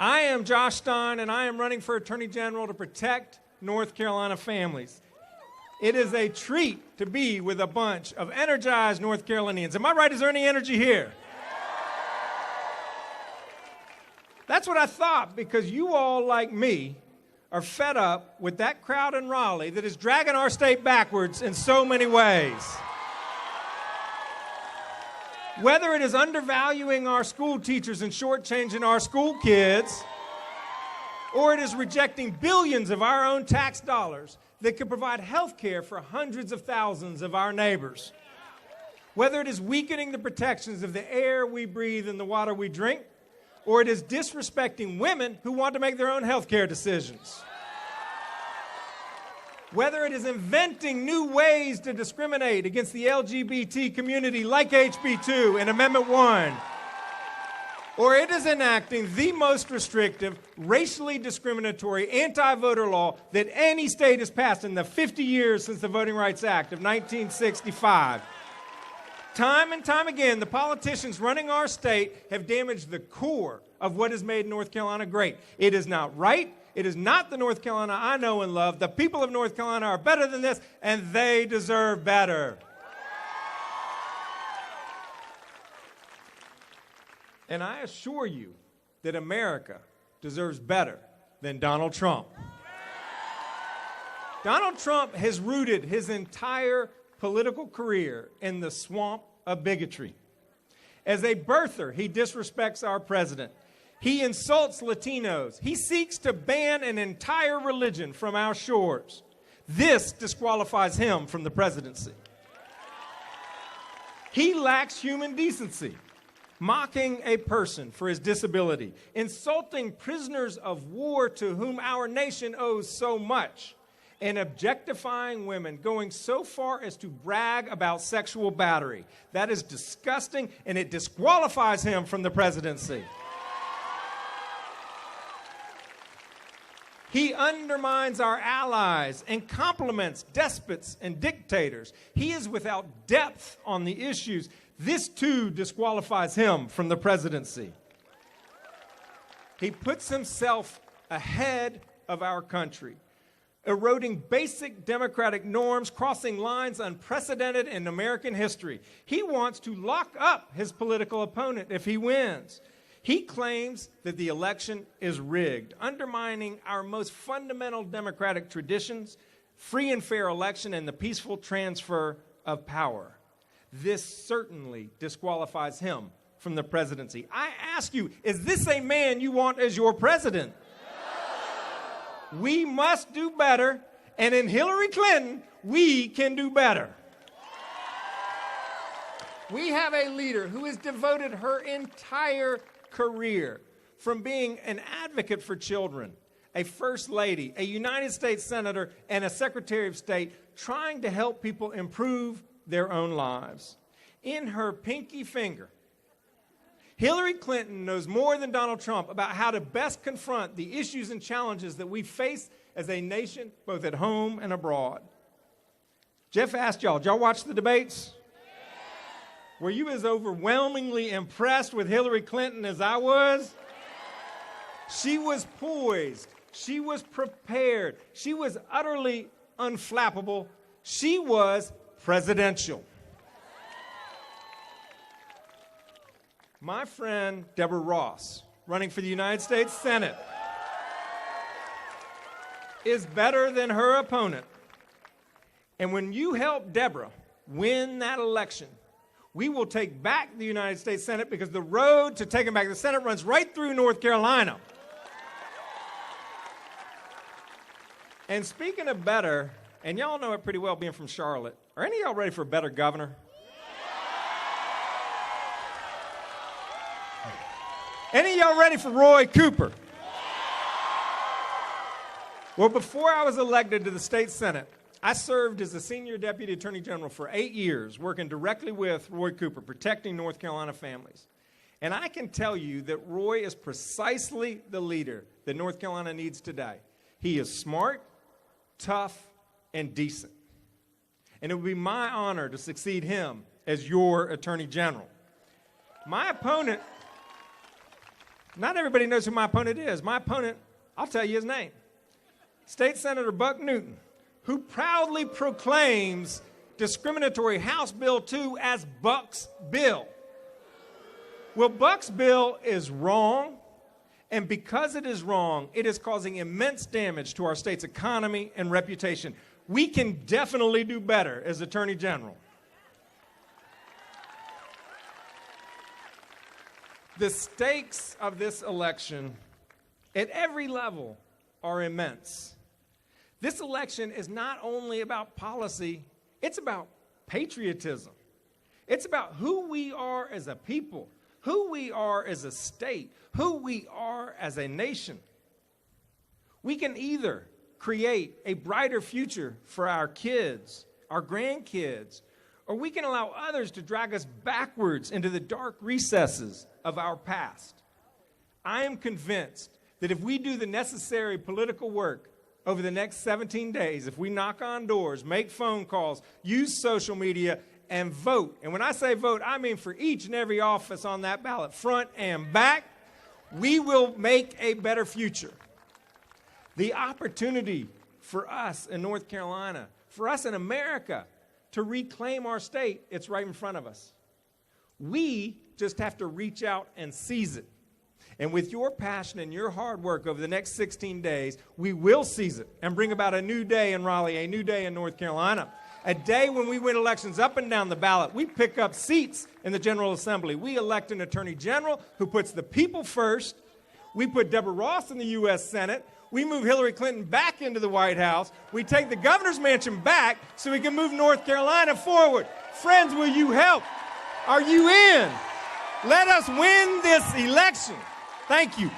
I am Josh Stein, and I am running for Attorney General to protect North Carolina families. It is a treat to be with a bunch of energized North Carolinians. Am I right? Is there any energy here? That's what I thought, because you all, like me, are fed up with that crowd in Raleigh that is dragging our state backwards in so many ways. Whether it is undervaluing our school teachers and shortchanging our school kids, or it is rejecting billions of our own tax dollars that could provide health care for hundreds of thousands of our neighbors. Whether it is weakening the protections of the air we breathe and the water we drink, or it is disrespecting women who want to make their own health care decisions. Whether it is inventing new ways to discriminate against the LGBT community like HB 2 and Amendment 1, or it is enacting the most restrictive, racially discriminatory anti-voter law that any state has passed in the 50 years since the Voting Rights Act of 1965. Time and time again, the politicians running our state have damaged the core of what has made North Carolina great. It is not right. It is not the North Carolina I know and love. The people of North Carolina are better than this, and they deserve better. And I assure you that America deserves better than Donald Trump. Donald Trump has rooted his entire political career in the swamp of bigotry. As a birther, he disrespects our president. He insults Latinos. He seeks to ban an entire religion from our shores. This disqualifies him from the presidency. He lacks human decency, mocking a person for his disability, insulting prisoners of war to whom our nation owes so much, and objectifying women, going so far as to brag about sexual battery. That is disgusting, and it disqualifies him from the presidency. He undermines our allies and compliments despots and dictators. He is without depth on the issues. This, too, disqualifies him from the presidency. He puts himself ahead of our country, eroding basic democratic norms, crossing lines unprecedented in American history. He wants to lock up his political opponent if he wins. He claims that the election is rigged, undermining our most fundamental democratic traditions, free and fair election, and the peaceful transfer of power. This certainly disqualifies him from the presidency. I ask you, is this a man you want as your president? No. We must do better, and in Hillary Clinton, we can do better. We have a leader who has devoted her entire career from being an advocate for children, a first lady, a United States senator, and a secretary of state, trying to help people improve their own lives. In her pinky finger, Hillary Clinton knows more than Donald Trump about how to best confront the issues and challenges that we face as a nation, both at home and abroad. Jeff asked y'all, did y'all watch the debates? Were you as overwhelmingly impressed with Hillary Clinton as I was? She was poised. She was prepared. She was utterly unflappable. She was presidential. My friend Deborah Ross, running for the United States Senate, is better than her opponent. And when you help Deborah win that election, we will take back the United States Senate, because the road to taking back the Senate runs right through North Carolina. And speaking of better, and y'all know it pretty well being from Charlotte, are any of y'all ready for a better governor? Any of y'all ready for Roy Cooper? Well, before I was elected to the state Senate, I served as the senior deputy attorney general for 8 years, working directly with Roy Cooper, protecting North Carolina families. And I can tell you that Roy is precisely the leader that North Carolina needs today. He is smart, tough, and decent. And it would be my honor to succeed him as your attorney general. My opponent Not everybody knows who my opponent is. My opponent, I'll tell you his name. State Senator Buck Newton, who proudly proclaims discriminatory House Bill 2 as Buck's bill. Well, Buck's bill is wrong, and because it is wrong, it is causing immense damage to our state's economy and reputation. We can definitely do better as Attorney General. The stakes of this election at every level are immense. This election is not only about policy, it's about patriotism. It's about who we are as a people, who we are as a state, who we are as a nation. We can either create a brighter future for our kids, our grandkids, or we can allow others to drag us backwards into the dark recesses of our past. I am convinced that if we do the necessary political work over the next 17 days, if we knock on doors, make phone calls, use social media, and vote, and when I say vote, I mean for each and every office on that ballot, front and back, we will make a better future. The opportunity for us in North Carolina, for us in America, to reclaim our state, it's right in front of us. We just have to reach out and seize it. And with your passion and your hard work over the next 16 days, we will seize it and bring about a new day in Raleigh, a new day in North Carolina. A day when we win elections up and down the ballot. We pick up seats in the General Assembly. We elect an Attorney General who puts the people first. We put Deborah Ross in the U.S. Senate. We move Hillary Clinton back into the White House. We take the governor's mansion back so we can move North Carolina forward. Friends, will you help? Are you in? Let us win this election. Thank you.